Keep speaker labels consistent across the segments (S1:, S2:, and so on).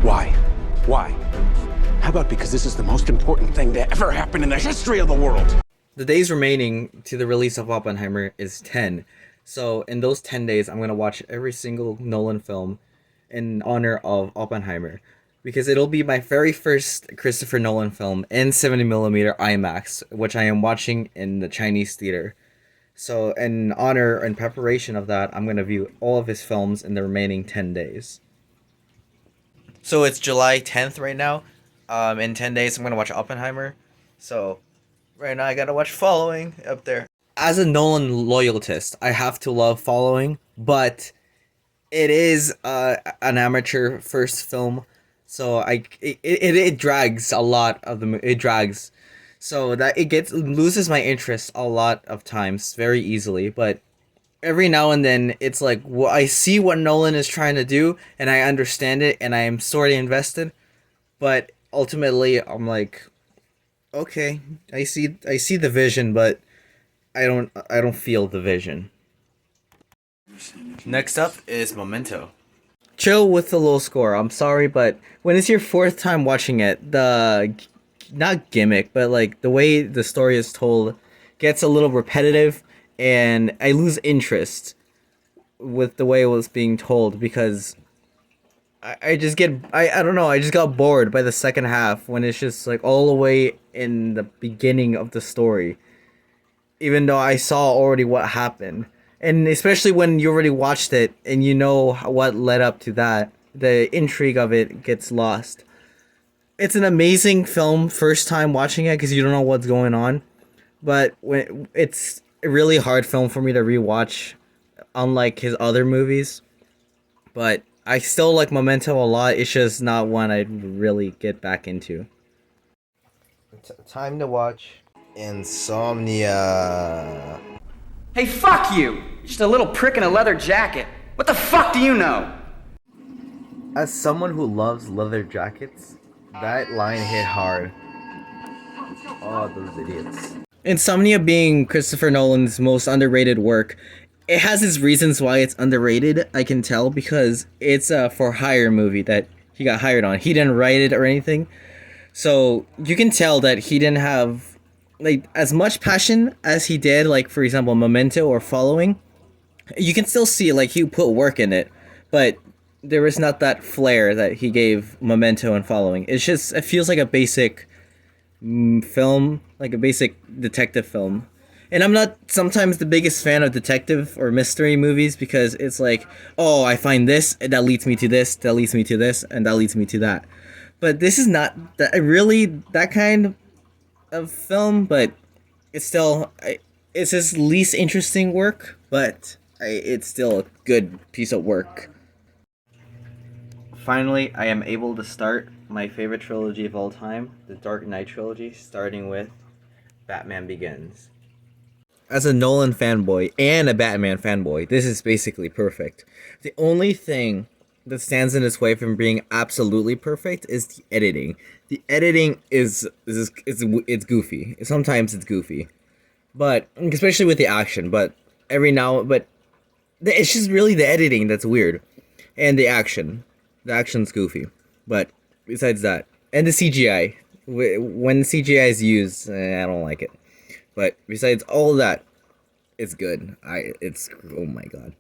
S1: Why? Why? How about because this is the most important thing to ever happen in the history of the world?
S2: The days remaining to the release of Oppenheimer is 10. So in those 10 days, I'm going to watch every single Nolan film in honor of Oppenheimer. Because it'll be my very first Christopher Nolan film in 70mm IMAX, which I am watching in the Chinese theater. So in honor and preparation of that, I'm going to view all of his films in the remaining 10 days. So it's July 10th right now. In 10 days, I'm going to watch Oppenheimer. So right now, I got to watch Following up there. As a Nolan loyalist, I have to love Following, but it is an amateur first film. So it drags a lot of it drags, so that it loses my interest a lot of times very easily. But every now and then it's like, well, I see what Nolan is trying to do and I understand it and I am sort of invested, but ultimately I'm like, okay, I see the vision, but I don't feel the vision. Next up is Memento. Chill with the low score. I'm sorry, but when it's your fourth time watching it, the not gimmick, but like the way the story is told gets a little repetitive, and I lose interest with the way it was being told because I just get I don't know, I just got bored by the second half when it's just like all the way in the beginning of the story, even though I saw already what happened. And especially when you already watched it and you know what led up to that, the intrigue of it gets lost. It's an amazing film first time watching it because you don't know what's going on. But it's a really hard film for me to rewatch, unlike his other movies. But I still like Memento a lot. It's just not one I'd really get back into. Time to watch Insomnia.
S3: Hey, fuck you! Just a little prick in a leather jacket. What the fuck do you know?
S2: As someone who loves leather jackets, that line hit hard. Oh, those idiots. Insomnia being Christopher Nolan's most underrated work, it has its reasons why it's underrated, I can tell, because it's a for-hire movie that he got hired on. He didn't write it or anything. So you can tell that he didn't have like as much passion as he did, like for example Memento or Following. You can still see like he put work in it, but there was not that flair that he gave Memento and Following. It feels like a basic film, like a basic detective film. And I'm not sometimes the biggest fan of detective or mystery movies because it's like, oh, I find this and that leads me to this, that leads me to this, and that leads me to that. But this is not really that kind of film, but it's still it's his least interesting work, but it's still a good piece of work. Finally, I am able to start my favorite trilogy of all time, the Dark Knight trilogy, starting with Batman Begins. As a Nolan fanboy and a Batman fanboy, this is basically perfect. The only thing that stands in its way from being absolutely perfect is the editing. The editing is goofy. Sometimes it's goofy, but especially with the action. But it's just really the editing that's weird, and the action. The action's goofy, but besides that, and the CGI. When CGI is used, I don't like it. But besides all that, it's good. Oh my god.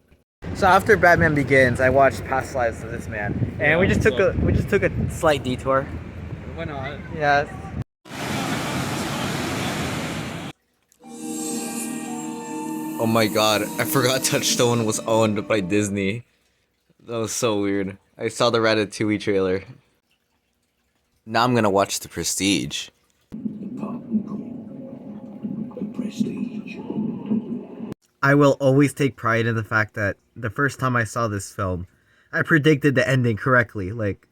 S2: So after Batman Begins, I watched Past Lives of This Man, and we just took a slight detour.
S4: Why not?
S2: Yeah. Oh my god, I forgot Touchstone was owned by Disney. That was so weird. I saw the Ratatouille trailer. Now I'm gonna watch The Prestige. I will always take pride in the fact that the first time I saw this film, I predicted the ending correctly. Like,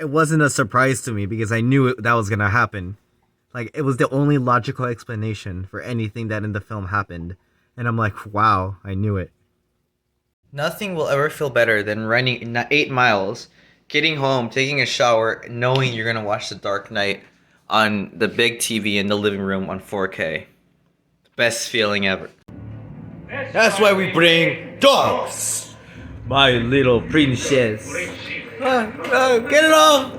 S2: it wasn't a surprise to me because I knew that was gonna happen. Like, it was the only logical explanation for anything that in the film happened. And I'm like, wow, I knew it. Nothing will ever feel better than running 8 miles, getting home, taking a shower, knowing you're gonna watch The Dark Knight on the big TV in the living room on 4K. Best feeling ever. That's why we bring dogs! My little princess. Get it off!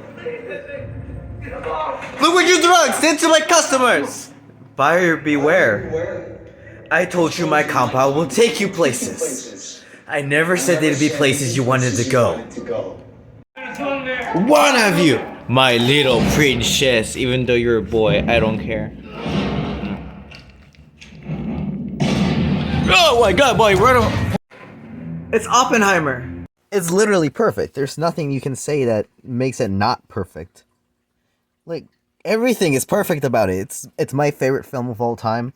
S2: Look what you drugs did to my customers! Buyer beware. I told you my compound will take you places. I never said there'd be places you wanted to go. One of you! My little princess. Even though you're a boy, I don't care. Oh my god, boy, it's Oppenheimer. It's literally perfect. There's nothing you can say that makes it not perfect. Like, everything is perfect about it. It's my favorite film of all time.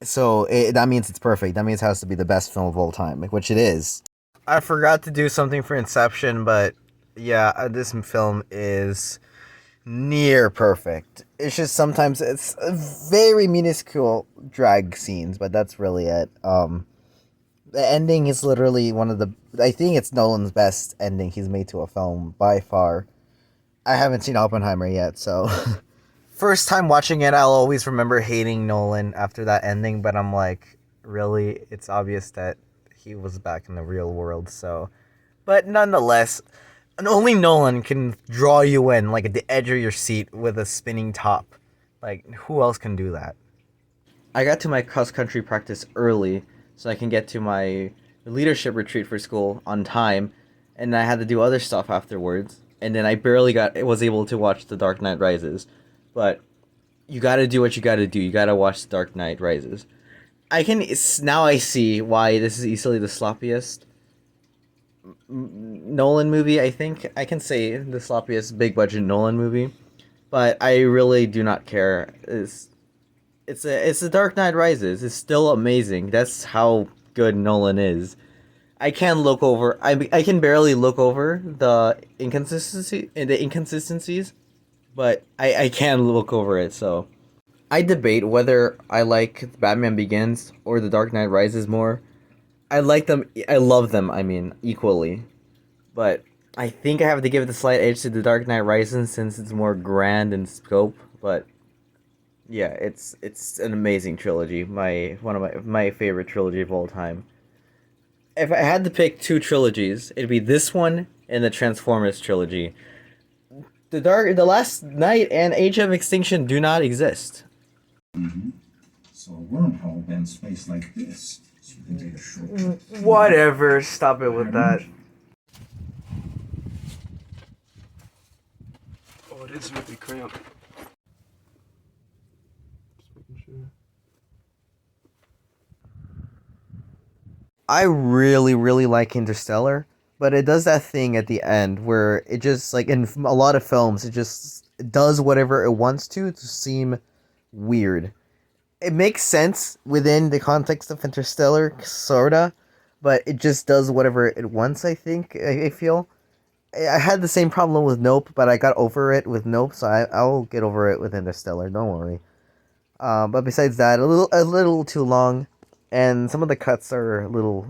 S2: So that means it's perfect. That means it has to be the best film of all time, which it is. I forgot to do something for Inception, but yeah, this film is near perfect. It's just sometimes it's very minuscule drag scenes, but that's really it. The ending is literally one of the. I think it's Nolan's best ending he's made to a film by far. I haven't seen Oppenheimer yet, so first time watching it, I'll always remember hating Nolan after that ending. But I'm like, really, it's obvious that he was back in the real world. So, but nonetheless, and only Nolan can draw you in like at the edge of your seat with a spinning top. Like, who else can do that? I got to my cross country practice early so I can get to my leadership retreat for school on time, and I had to do other stuff afterwards. And then I barely was able to watch The Dark Knight Rises. But you got to do what you got to do. You got to watch The Dark Knight Rises. Now I see why this is easily the sloppiest Nolan movie. I think I can say the sloppiest big budget Nolan movie, but I really do not care. It's The Dark Knight Rises. It's still amazing. That's how good Nolan is. I can look over. I can barely look over the inconsistencies, but I can look over it. So I debate whether I like Batman Begins or The Dark Knight Rises more. I like them. I love them. I mean, equally, but I think I have to give it the slight edge to The Dark Knight Rises since it's more grand in scope. But yeah, it's an amazing trilogy. One of my favorite trilogy of all time. If I had to pick two trilogies, it'd be this one and the Transformers trilogy. The Last Knight and Age of Extinction do not exist.
S4: Mm-hmm. So a wormhole bends space like this, so you can take a shortcut.
S2: Whatever, stop it with that.
S1: Oh, it is really cramped.
S2: I really, really like Interstellar, but it does that thing at the end where it just, like in a lot of films, it just does whatever it wants to seem weird. It makes sense within the context of Interstellar, sorta, but it just does whatever it wants, I think, I feel. I had the same problem with Nope, but I got over it with Nope, so I'll get over it with Interstellar, don't worry. But besides that, a little too long, and some of the cuts are a little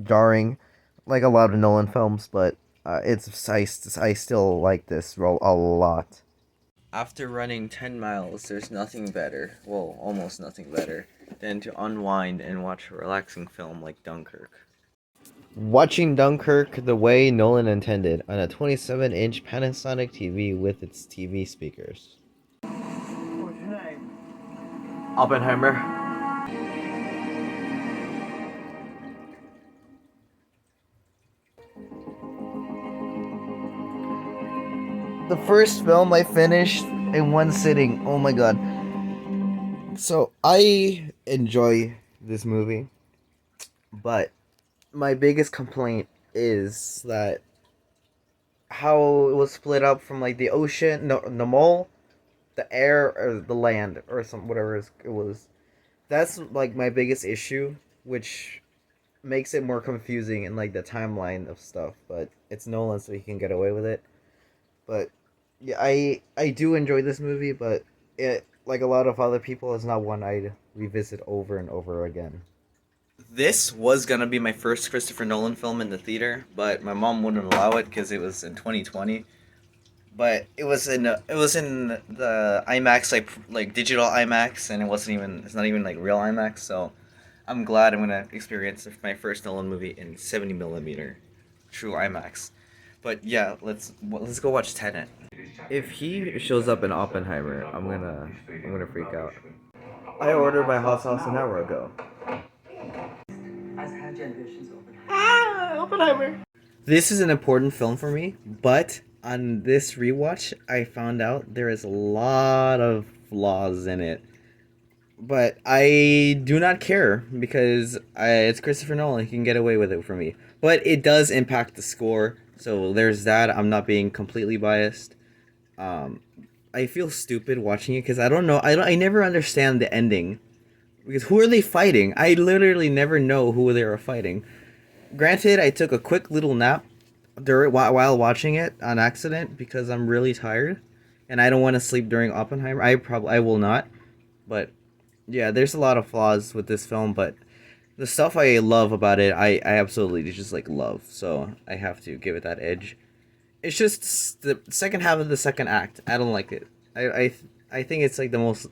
S2: jarring, like a lot of Nolan films. But I still like this role a lot. After running 10 miles, there's nothing better, well, almost nothing better, than to unwind and watch a relaxing film like Dunkirk. Watching Dunkirk the way Nolan intended, on a 27-inch Panasonic TV with its TV speakers. What's your name? Oppenheimer. The first film I finished in one sitting. Oh my god. So I enjoy this movie, but my biggest complaint is that how it was split up from like the ocean, no, the mole, the air, or the land, or some whatever it was. That's like my biggest issue, which makes it more confusing in like the timeline of stuff. But it's Nolan, so he can get away with it. But yeah, I do enjoy this movie, but it, like a lot of other people, is not one I'd revisit over and over again. This was gonna be my first Christopher Nolan film in the theater, but my mom wouldn't allow it because it was in 2020. But it was in the IMAX, like digital IMAX, and it's not even like real IMAX. So I'm glad I'm gonna experience my first Nolan movie in 70mm true IMAX. But yeah, let's go watch Tenet. If he shows up in Oppenheimer, I'm gonna freak out. I ordered my hot sauce an hour ago. Oppenheimer. This is an important film for me, but on this rewatch, I found out there is a lot of flaws in it. But I do not care because it's Christopher Nolan. He can get away with it for me. But it does impact the score, so there's that. I'm not being completely biased. I feel stupid watching it because I don't know. I never understand the ending. Because who are they fighting? I literally never know who they are fighting. Granted, I took a quick little nap while watching it on accident because I'm really tired, and I don't want to sleep during Oppenheimer. I will not, but yeah, there's a lot of flaws with this film, but the stuff I love about it, I absolutely just like love. So I have to give it that edge. It's just the second half of the second act. I don't like it. I think it's like the most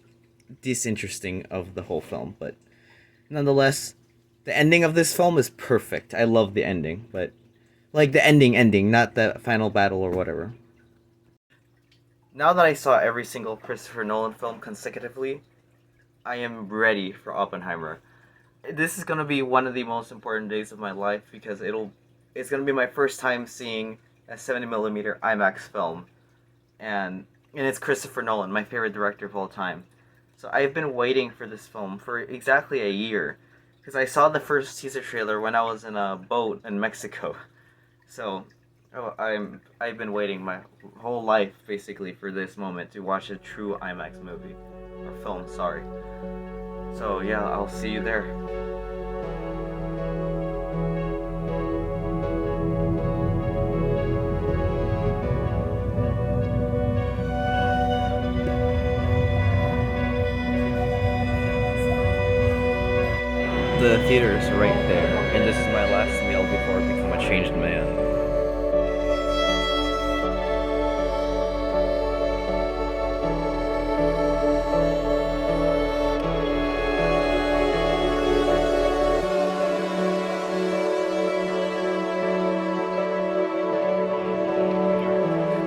S2: disinteresting of the whole film, but nonetheless, the ending of this film is perfect. I love the ending, but like the ending, not the final battle or whatever. Now that I saw every single Christopher Nolan film consecutively, I am ready for Oppenheimer. This is gonna be one of the most important days of my life because it's gonna be my first time seeing a 70mm IMAX film, and it's Christopher Nolan, my favorite director of all time. So I've been waiting for this film for exactly a year, because I saw the first teaser trailer when I was in a boat in Mexico. So I've been waiting my whole life basically for this moment to watch a true IMAX movie or film. Sorry. So yeah, I'll see you there. The theater is right there, and this is my last meal before I become a changed man.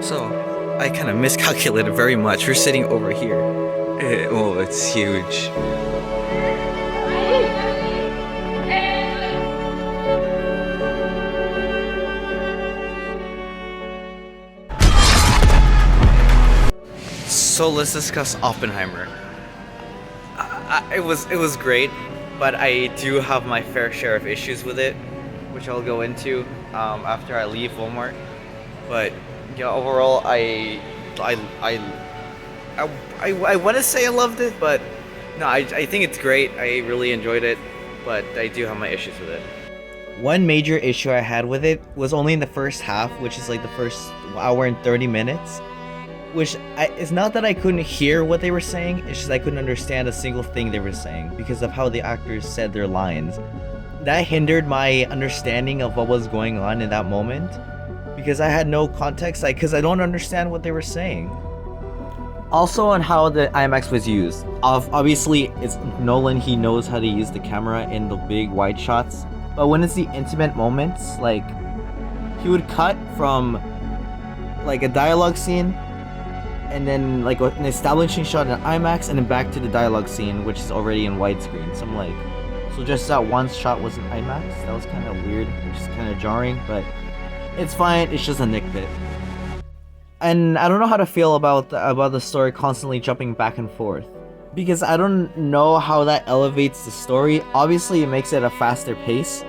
S2: So, I kind of miscalculated very much. We're sitting over here. Oh, it's huge. So let's discuss Oppenheimer. It was great, but I do have my fair share of issues with it, which I'll go into after I leave Walmart. But yeah, overall, I want to say I loved it, but no, I think it's great. I really enjoyed it, but I do have my issues with it. One major issue I had with it was only in the first half, which is like the first hour and 30 minutes. It's not that I couldn't hear what they were saying, it's just I couldn't understand a single thing they were saying because of how the actors said their lines. That hindered my understanding of what was going on in that moment because I had no context, because I don't understand what they were saying. Also on how the IMAX was used. Obviously, it's Nolan, he knows how to use the camera in the big wide shots, but when it's the intimate moments, like, he would cut from like a dialogue scene and then like an establishing shot in IMAX and then back to the dialogue scene, which is already in widescreen. So I'm like, so just that one shot was in IMAX? That was kind of weird, which is kind of jarring, but it's fine, it's just a nitpick. And I don't know how to feel about the story constantly jumping back and forth, because I don't know how that elevates the story. Obviously it makes it a faster pace,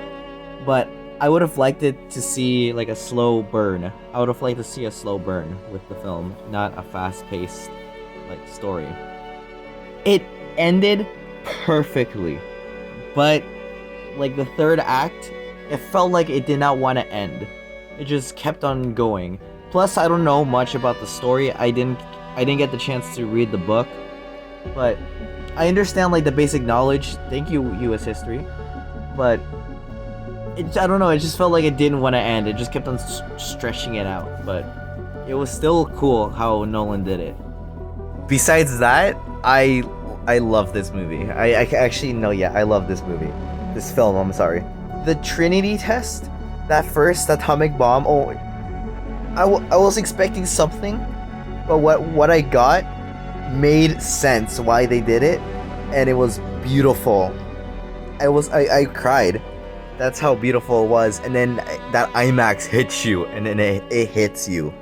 S2: but I would have liked it to see like a slow burn. I would have liked to see a slow burn with the film, not a fast-paced like story. It ended perfectly, but like the third act, it felt like it did not want to end. It just kept on going. Plus, I don't know much about the story. I didn't get the chance to read the book, but I understand like the basic knowledge. Thank you, U.S. history, but I don't know, it just felt like it didn't want to end. It just kept on stretching it out, but it was still cool how Nolan did it. Besides that, I love this movie. I actually, no, yeah, I love this movie. This film, I'm sorry. The Trinity test, that first atomic bomb, oh,
S5: I was expecting something, but what I got made sense why they did it, and it was beautiful. I cried. That's how beautiful it was. And then that IMAX hits you, and then it hits you.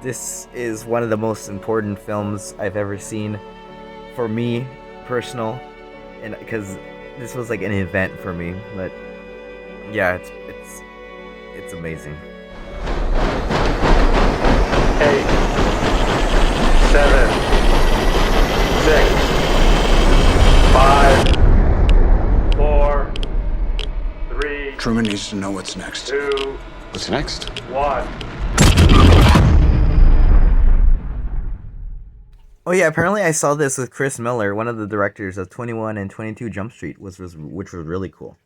S5: This is one of the most important films I've ever seen for me, personal, and because this was like an event for me. But yeah, it's amazing.
S6: 8, 7, 6, 5, 4, 3,
S1: Truman needs to know what's next.
S6: 2,
S1: What's next?
S6: 1.
S5: Oh yeah, apparently I saw this with Chris Miller, one of the directors of 21 and 22 Jump Street, which was really cool.